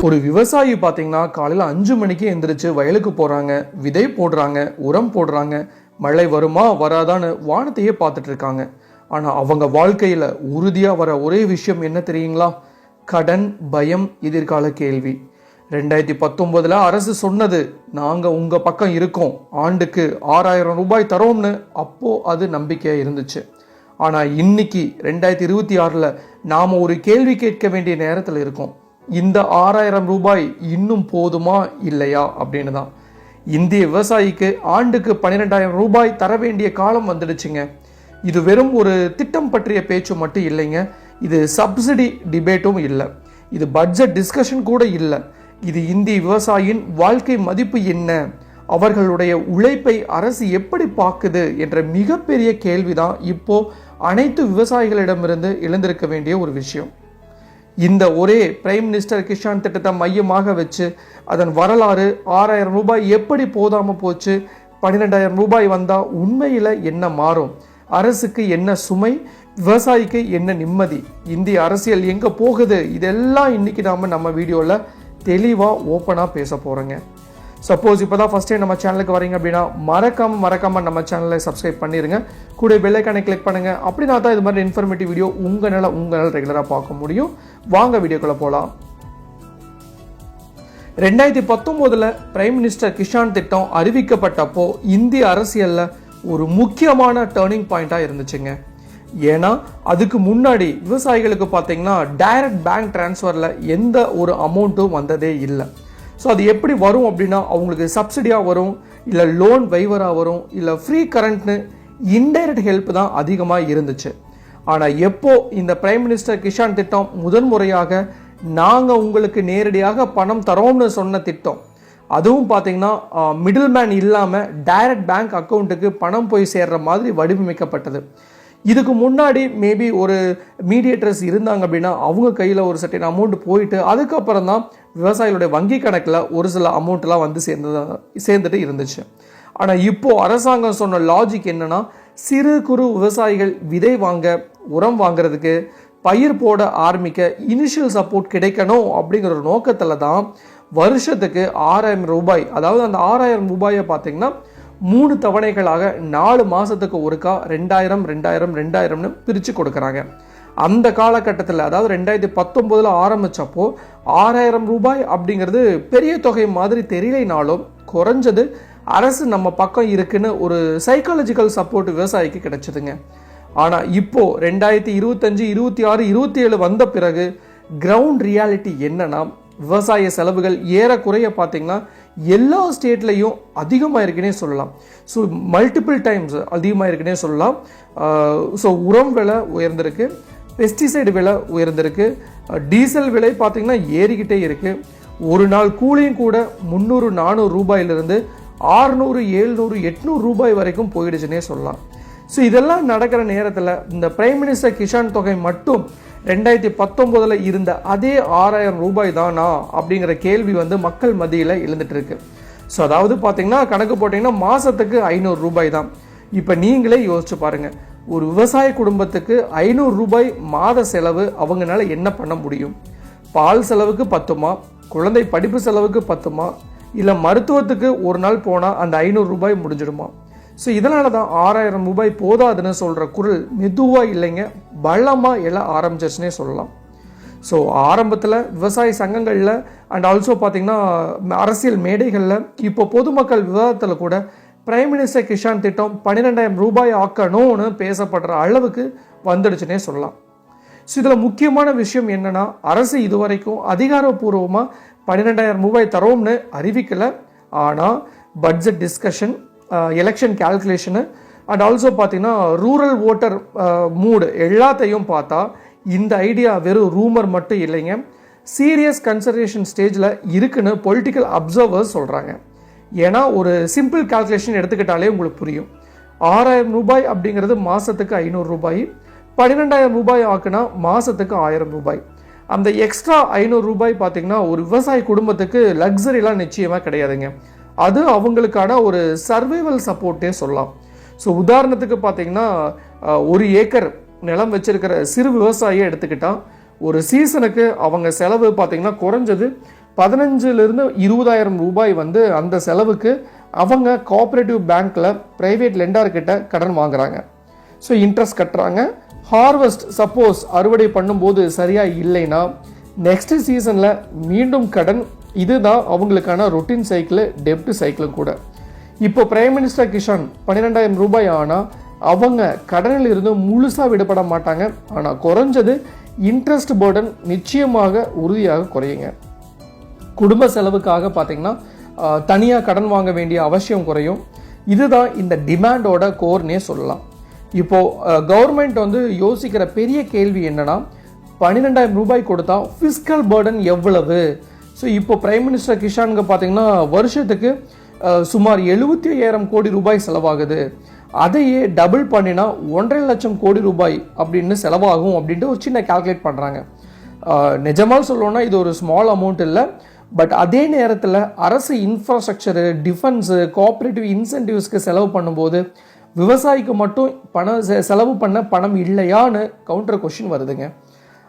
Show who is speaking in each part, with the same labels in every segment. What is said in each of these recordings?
Speaker 1: ஒரு விவசாயி பார்த்தீங்கன்னா காலையில் 5 மணிக்கு எந்திரிச்சு வயலுக்கு போகிறாங்க, விதை போடுறாங்க, உரம் போடுறாங்க, மழை வருமா வராதான்னு வானத்தையே பார்த்துட்டு இருக்காங்க. ஆனால் அவங்க வாழ்க்கையில் உறுதியாக வர ஒரே விஷயம் என்ன தெரியுங்களா? கடன், பயம், எதிர்கால கேள்வி. 2019 அரசு சொன்னது, நாங்கள் உங்கள் பக்கம் இருக்கோம், ஆண்டுக்கு 6000 ரூபாய் தரோம்னு. அப்போது அது நம்பிக்கையாக இருந்துச்சு. ஆனால் இன்னைக்கு 2026 நாம் ஒரு கேள்வி கேட்க வேண்டிய நேரத்தில் இருக்கோம். இந்த 6000 ரூபாய் இன்னும் போதுமா இல்லையா அப்படின்னு தான். இந்திய விவசாயிக்கு ஆண்டுக்கு 12000 ரூபாய் தர வேண்டிய காலம் வந்துடுச்சுங்க. இது வெறும் ஒரு திட்டம் பற்றிய பேச்சு மட்டும் இல்லைங்க. இது சப்சிடி டிபேட்டும் இல்லை, இது பட்ஜெட் டிஸ்கஷன் கூட இல்லை. இது இந்திய விவசாயியின் வாழ்க்கை மதிப்பு என்ன, அவர்களுடைய உழைப்பை அரசு எப்படி பார்க்குது என்ற மிகப்பெரிய கேள்விதான் இப்போ அனைத்து விவசாயிகளிடமிருந்து எழுந்திருக்க வேண்டிய ஒரு விஷயம். இந்த ஒரே பிரைம் மினிஸ்டர் கிஷான் திட்டத்தை மையமாக வச்சு அதன் வரலாறு, 6000 ரூபாய் எப்படி போதாமல் போச்சு, 12000 ரூபாய் வந்தால் உண்மையில் என்ன மாறும், அரசுக்கு என்ன சுமை, விவசாயிக்கு என்ன நிம்மதி, இந்திய அரசியல் எங்கே போகுது, இதெல்லாம் இன்னைக்கு நம்ம வீடியோவில் தெளிவாக ஓப்பனாக பேச போகிறோங்க. சப்போஸ் இப்போ தான் ஃபஸ்ட் டைம் நம்ம சேனலுக்கு வரீங்க அப்படின்னா மறக்காம நம்ம சேனலை சப்ஸ்கிரைப் பண்ணிடுங்க. கூட பெல் ஐக்கானை கிளிக் பண்ணுங்கள். அப்படின்னா தான் இது மாதிரி இன்ஃபர்மேட்டிவ் வீடியோ உங்களால் ரெகுலராக பார்க்க முடியும். வாங்க வீடியோக்குள்ளே போகலாம். 2019 பிரைம் மினிஸ்டர் கிஷான் திட்டம் அறிவிக்கப்பட்டப்போ இந்திய அரசியலில் ஒரு முக்கியமான டேர்னிங் பாயிண்டாக இருந்துச்சுங்க. ஏன்னா அதுக்கு முன்னாடி விவசாயிகளுக்கு பார்த்தீங்கன்னா டைரக்ட் பேங்க் டிரான்ஸ்ஃபரில் எந்த ஒரு அமௌண்ட்டும் வந்ததே இல்லை. ஸோ அது எப்படி வரும் அப்படின்னா, அவங்களுக்கு சப்சிடியாக வரும், இல்லை லோன் வைவராக வரும், இல்லை ஃப்ரீ கரண்ட்னு இன்டைரக்ட் ஹெல்ப் தான் அதிகமாக இருந்துச்சு. ஆனால் எப்போ இந்த பிரைம் மினிஸ்டர் கிஷான் திட்டம் முதன்முறையாக நாங்கள் உங்களுக்கு நேரடியாக பணம் தரோம்னு சொன்ன திட்டம், அதுவும் பார்த்தீங்கன்னா மிடில் மேன் இல்லாமல் டைரக்ட் பேங்க் அக்கௌண்ட்டுக்கு பணம் போய் சேர்ற மாதிரி வடிவமைக்கப்பட்டது. இதுக்கு முன்னாடி மேபி ஒரு மீடியேட்டர்ஸ் இருந்தாங்க அப்படின்னா அவங்க கையில் ஒரு சர்டன் அமௌண்ட் போயிட்டு அதுக்கப்புறம் தான் விவசாயிகளுடைய வங்கி கணக்கில் ஒரு சில அமௌண்ட்லாம் வந்து சேர்ந்துட்டு இருந்துச்சு. ஆனால் இப்போ அரசாங்கம் சொன்ன லாஜிக் என்னன்னா, சிறு குறு விவசாயிகள் விதை வாங்க, உரம் வாங்குறதுக்கு, பயிர் போட ஆரம்பிக்க இனிஷியல் சப்போர்ட் கிடைக்கணும் அப்படிங்கிற ஒரு நோக்கத்தில் தான் வருஷத்துக்கு 6000 ரூபாய், அதாவது அந்த 6000 ரூபாயை பார்த்தீங்கன்னா 3 தவணைகளாக 4 மாதத்துக்கு ஒருக்கா 2000 பிரித்து கொடுக்குறாங்க. அந்த காலகட்டத்தில், அதாவது 2019 ஆரம்பித்தப்போ 6000 ரூபாய் அப்படிங்கிறது பெரிய தொகை மாதிரி தெரியலைனாலும் குறைஞ்சது அரசு நம்ம பக்கம் இருக்குன்னு ஒரு சைக்காலஜிக்கல் சப்போர்ட் விவசாயிக்கு கிடைச்சதுங்க. ஆனால் இப்போ 2025, 26, 27 வந்த பிறகு கிரவுண்ட் ரியாலிட்டி என்னன்னா, விவசாய செலவுகள் ஏறக்குறைய பார்த்தீங்கன்னா எல்லா ஸ்டேட்லையும் அதிகமாக இருக்குன்னே சொல்லலாம். ஸோ மல்டிபிள் டைம்ஸ் அதிகமாக இருக்குன்னே சொல்லலாம். ஸோ உரம் விலை உயர்ந்திருக்கு, பெஸ்டிசைடு விலை உயர்ந்திருக்கு, டீசல் விலை பார்த்தீங்கன்னா ஏறிக்கிட்டே இருக்குது. ஒரு நாள் கூலியும் கூட 300-400 ரூபாயிலிருந்து 600, 700, 800 ரூபாய் வரைக்கும் போயிடுச்சுன்னே சொல்லலாம். ஸோ இதெல்லாம் நடக்கிற நேரத்தில் இந்த பிரைம் மினிஸ்டர் கிஷான் தொகை மட்டும் 2019 இருந்த அதே 6000 ரூபாய் தானா அப்படிங்கிற கேள்வி மக்கள் மத்தியில் எழுந்துட்டு இருக்கு. ஸோ அதாவது பார்த்தீங்கன்னா கணக்கு போட்டிங்கன்னா மாதத்துக்கு 500 ரூபாய் தான். இப்போ நீங்களே யோசிச்சு பாருங்கள், ஒரு விவசாய குடும்பத்துக்கு 500 ரூபாய் மாத செலவு அவங்களால என்ன பண்ண முடியும்? பால் செலவுக்கு பத்துமா, குழந்தை படிப்பு செலவுக்கு பத்துமா, இல்லை மருத்துவத்துக்கு ஒரு நாள் போனால் அந்த 500 ரூபாய் முடிஞ்சிடுமா? ஸோ இதனால தான் 6000 ரூபாய் போதாதுன்னு சொல்கிற குரல் மெதுவாக இல்லைங்க, பலமாக எல்லாம் ஆரம்பிச்சிச்சுன்னே சொல்லலாம். ஸோ ஆரம்பத்தில் விவசாய சங்கங்களில் அண்ட் ஆல்சோ பார்த்திங்கன்னா அரசியல் மேடைகளில் இப்போ பொதுமக்கள் விவாதத்தில் கூட பிரைம் மினிஸ்டர் கிஷான் திட்டம் 12000 ரூபாய் ஆக்கணும்னு பேசப்படுற அளவுக்கு வந்துடுச்சுன்னே சொல்லலாம். ஸோ இதில் முக்கியமான விஷயம் என்னென்னா, அரசு இதுவரைக்கும் அதிகாரப்பூர்வமாக 12000 ரூபாய் தரோம்னு அறிவிக்கலை. ஆனால் budget discussion, election calculation and also பார்த்தீங்கன்னா ரூரல் ஓட்டர் மூடு எல்லாத்தையும் பார்த்தா இந்த ஐடியா வெறும் ரூமர் மட்டும் இல்லைங்க, சீரியஸ் கன்சிடரேஷன் ஸ்டேஜில் இருக்குன்னு பொலிட்டிக்கல் அப்சர்வர்ஸ் சொல்கிறாங்க. ஏன்னா ஒரு சிம்பிள் கால்குலேஷன் எடுத்துக்கிட்டாலே உங்களுக்கு புரியும். 6000 ரூபாய் அப்படிங்கிறது மாதத்துக்கு 500 ரூபாய், 12000 ரூபாய் ஆக்குனா மாதத்துக்கு 1000 ரூபாய். அந்த எக்ஸ்ட்ரா 500 ரூபாய் பார்த்தீங்கன்னா ஒரு விவசாய குடும்பத்துக்கு லக்ஸரிலாம் நிச்சயமாக கிடையாதுங்க. அது அவங்களுக்கான ஒரு சர்வைவல் சப்போர்ட்டே சொல்லலாம். ஸோ உதாரணத்துக்கு பார்த்தீங்கன்னா 1 ஏக்கர் நிலம் வச்சிருக்கிற சிறு விவசாயியை எடுத்துக்கிட்டால் ஒரு சீசனுக்கு அவங்க செலவு பார்த்தீங்கன்னா குறைஞ்சது 15,000 20,000 ரூபாய் வந்து அந்த செலவுக்கு அவங்க கோஆபரேட்டிவ் பேங்க்கில் ப்ரைவேட் லெண்டர்கிட்ட கடன் வாங்குறாங்க. ஸோ இன்ட்ரெஸ்ட் கட்டுறாங்க. ஹார்வெஸ்ட் சப்போஸ் அறுவடை பண்ணும்போது சரியாக இல்லைன்னா நெக்ஸ்ட் சீசனில் மீண்டும் கடன். இதுதான் அவங்களுக்கான ரொட்டீன் சைக்கிள், டெப்ட் சைக்கிளும் கூட. இப்போ பிரைம் மினிஸ்டர் கிஷான் 12,000 ரூபாய் ஆனால் அவங்க கடனில் இருந்து முழுசாக விடுபட மாட்டாங்க. ஆனால் குறைஞ்சது இன்ட்ரெஸ்ட் பர்டன் நிச்சயமாக உறுதியாக குறையுங்க. குடும்ப செலவுக்காக பார்த்தீங்கன்னா தனியாக கடன் வாங்க வேண்டிய அவசியம் குறையும். இதுதான் இந்த டிமாண்டோட கோர்னே சொல்லலாம். இப்போது கவர்மெண்ட் வந்து யோசிக்கிற பெரிய கேள்வி என்னன்னா, 12,000 ரூபாய் கொடுத்தா ஃபிஸ்கல் பர்டன் எவ்வளவு? ஸோ இப்போ பிரைம் மினிஸ்டர் கிஷானுக்கு பார்த்தீங்கன்னா வருஷத்துக்கு சுமார் 75,000 கோடி ரூபாய் செலவாகுது. அதையே டபுள் பண்ணினா 1.5 லட்சம் கோடி ரூபாய் அப்படின்னு செலவாகும் அப்படின்ட்டு ஒரு சின்ன கால்குலேட் பண்ணுறாங்க. நிஜமாக சொல்லணும்னா இது ஒரு ஸ்மால் அமௌண்ட் இல்லை. பட் அதே நேரத்தில் அரசு இன்ஃப்ராஸ்ட்ரக்சரு, டிஃபென்ஸு, கோஆப்ரேட்டிவ் இன்சென்டிவ்ஸ்க்கு செலவு பண்ணும்போது விவசாயிக்கு மட்டும் செலவு பண்ண பணம் இல்லையான்னு கவுண்டர் கொஸ்டின் வருதுங்க.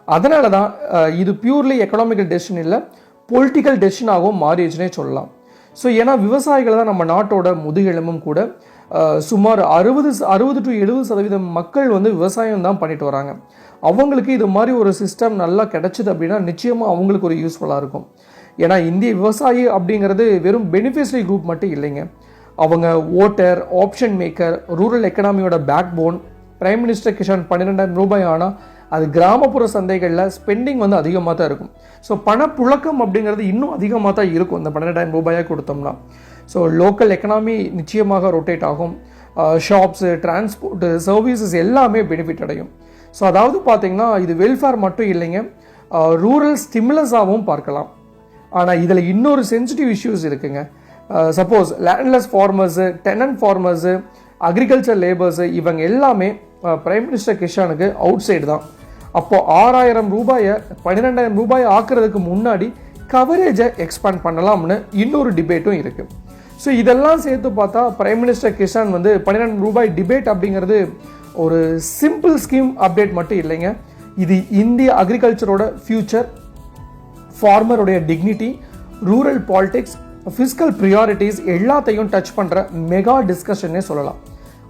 Speaker 1: அதனால தான் இது பியூர்லி எக்கனாமிக்கல் டெசிஷன் இல்லை, பொலிட்டிக்கல் டெசிஷனாகவும் மாறிடுச்சுன்னே சொல்லலாம். ஸோ ஏன்னா விவசாயிகள் தான் நம்ம நாட்டோட முதுகெலும்பும் கூட. சுமார் 60 to 70% மக்கள் வந்து விவசாயம் தான் பண்ணிட்டு வராங்க. அவங்களுக்கு இது மாதிரி ஒரு சிஸ்டம் நல்லா கிடைச்சிது அப்படின்னா நிச்சயமாக அவங்களுக்கு ஒரு யூஸ்ஃபுல்லாக இருக்கும். ஏன்னா இந்திய விவசாயி அப்படிங்கிறது வெறும் பெனிஃபிஷரி குரூப் மட்டும் இல்லைங்க. அவங்க ஓட்டர், ஆப்ஷன் மேக்கர், ரூரல் எக்கனாமியோட backbone. Prime minister Kisan 12,000 ரூபாய் ஆனால் அது கிராமப்புற சந்தைகளில் ஸ்பெண்டிங் வந்து அதிகமாக தான் இருக்கும். ஸோ பணப்புழக்கம் அப்படிங்கிறது இன்னும் அதிகமாக தான் இருக்கும் இந்த 12,000 ரூபாயாக கொடுத்தோம்னா. ஸோ லோக்கல் எக்கனாமி நிச்சயமாக ரொட்டேட் ஆகும். ஷாப்ஸு, டிரான்ஸ்போர்ட்டு, சர்வீசஸ் எல்லாமே பெனிஃபிட் அடையும். ஸோ அதாவது பார்த்தீங்கன்னா இது வெல்ஃபேர் மட்டும் இல்லைங்க, ரூரல் ஸ்டிமுலஸாகவும் பார்க்கலாம். ஆனால் இதில் இன்னொரு சென்சிட்டிவ் இஷ்யூஸ் இருக்குங்க. Suppose landless farmers, tenant farmers, agriculture labours இவங்க எல்லாமே பிரைம் மினிஸ்டர் கிஷானுக்கு அவுட் சைடு தான். அப்போது 6,000 ரூபாயை 12,000 ரூபாய் ஆக்குறதுக்கு முன்னாடி கவரேஜை எக்ஸ்பேண்ட் பண்ணலாம்னு இன்னொரு டிபேட்டும் இருக்குது. ஸோ இதெல்லாம் சேர்த்து பார்த்தா பிரைம் மினிஸ்டர் கிஷான் வந்து 12,000 ரூபாய் டிபேட் அப்படிங்கிறது ஒரு சிம்பிள் ஸ்கீம் அப்டேட் மட்டும் இல்லைங்க. இது இந்திய அக்ரிகல்ச்சரோட ஃபியூச்சர், ஃபார்மருடைய dignity, rural politics, fiscal priorities எல்லாத்தையும் டச் பண்ணுற மெகா டிஸ்கஷன்னே சொல்லலாம்.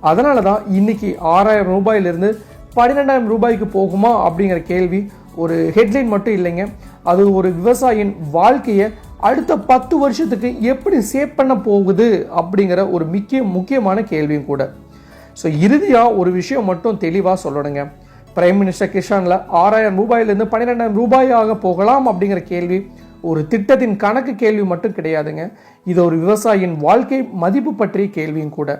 Speaker 1: அதனால தான் இன்னைக்கு 6,000 ரூபாயிலிருந்து 12,000 ரூபாய்க்கு போகுமா அப்படிங்கிற கேள்வி ஒரு ஹெட்லைன் மட்டும் இல்லைங்க, அது ஒரு விவசாயியின் வாழ்க்கையை அடுத்த 10 வருஷத்துக்கு எப்படி சேவ் பண்ண போகுது அப்படிங்கிற ஒரு முக்கியமான கேள்வியும் கூட. ஸோ இறுதியாக ஒரு விஷயம் மட்டும் தெளிவாக சொல்லணுங்க. பிரைம் மினிஸ்டர் கிஷானில் 6,000 ரூபாயிலிருந்து 12,000 ரூபாயாக போகலாம் அப்படிங்கிற கேள்வி ஒரு திட்டத்தின் கணக்கு கேள்வி மட்டும் கிடையாதுங்க. இது ஒரு விவசாயியின் வாழ்க்கை மதிப்பு பற்றிய கேள்வியும் கூட.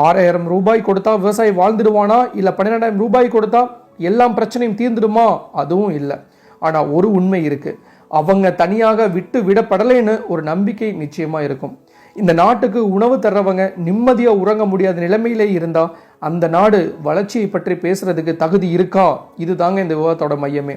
Speaker 1: 6,000 ரூபாய் கொடுத்தா விவசாயி வாழ்ந்துடுவானா, இல்லை 12,000 ரூபாய் கொடுத்தா எல்லாம் பிரச்சனையும் தீர்ந்துடுமா? அதுவும் இல்லை. ஆனால் ஒரு உண்மை இருக்குது, அவங்க தனியாக விட்டு விடப்படலைன்னு ஒரு நம்பிக்கை நிச்சயமாக இருக்கும். இந்த நாட்டுக்கு உணவு தர்றவங்க நிம்மதியாக உறங்க முடியாத நிலைமையிலே இருந்தால் அந்த நாடு வளர்ச்சியை பற்றி பேசுறதுக்கு தகுதி இருக்கா? இது தாங்க இந்த விவாதத்தோட மையமே.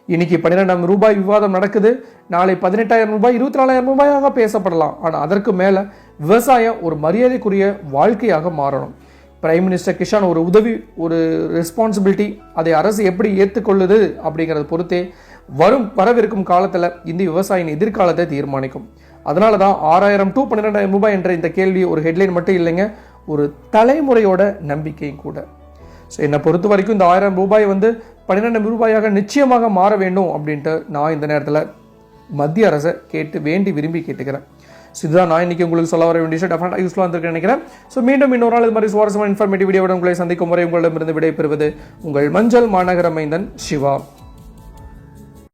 Speaker 1: இன்னைக்கு 12,000 ரூபாய் விவாதம் நடக்குது, நாளை 18,000 ரூபாய் 24,000 ரூபாயாக பேசப்படலாம். ஆனால் அதற்கு மேலே விவசாயம் ஒரு மரியாதைக்குரிய வாழ்க்கையாக மாறணும். பிரைம் மினிஸ்டர் கிஷான் ஒரு உதவி, ஒரு ரெஸ்பான்சிபிலிட்டி, அதை அரசு எப்படி ஏற்றுக்கொள்ளுது அப்படிங்கிறத பொறுத்தே வரவிருக்கும் காலத்தில் இந்திய விவசாயியின் எதிர்காலத்தை தீர்மானிக்கும். அதனால தான் 6,000 to 12,000 ரூபாய் என்ற இந்த கேள்வி ஒரு ஹெட்லைன் மட்டும் இல்லைங்க, ஒரு தலைமுறையோட நம்பிக்கையும் கூட. ஸோ என்னை பொறுத்த வரைக்கும் இந்த 1,000 ரூபாய் வந்து 12,000 ரூபாயாக நிச்சயமாக மாற வேண்டும் அப்படின்ட்டு நான் இந்த நேரத்தில் மத்திய அரசை வேண்டி விரும்பி கேட்டுக்கிறேன். ஸோ இதுதான் நான் இன்னைக்கு உங்களுக்கு சொல்ல வர வேண்டிய டெஃபினட்டாக யூஸ்ஃபுல்லாக இருந்திருக்கேன் நினைக்கிறேன். ஸோ மீண்டும் இன்னொரு நாள் இது மாதிரி சுவாரஸ்யமான இன்ஃபர்மேட்டிவ் வீடியோட உங்களை சந்திக்கும் வரை உங்களிடமிருந்து விடைபெறுவது உங்கள் மஞ்சள் மாநகர மைந்தன் சிவா.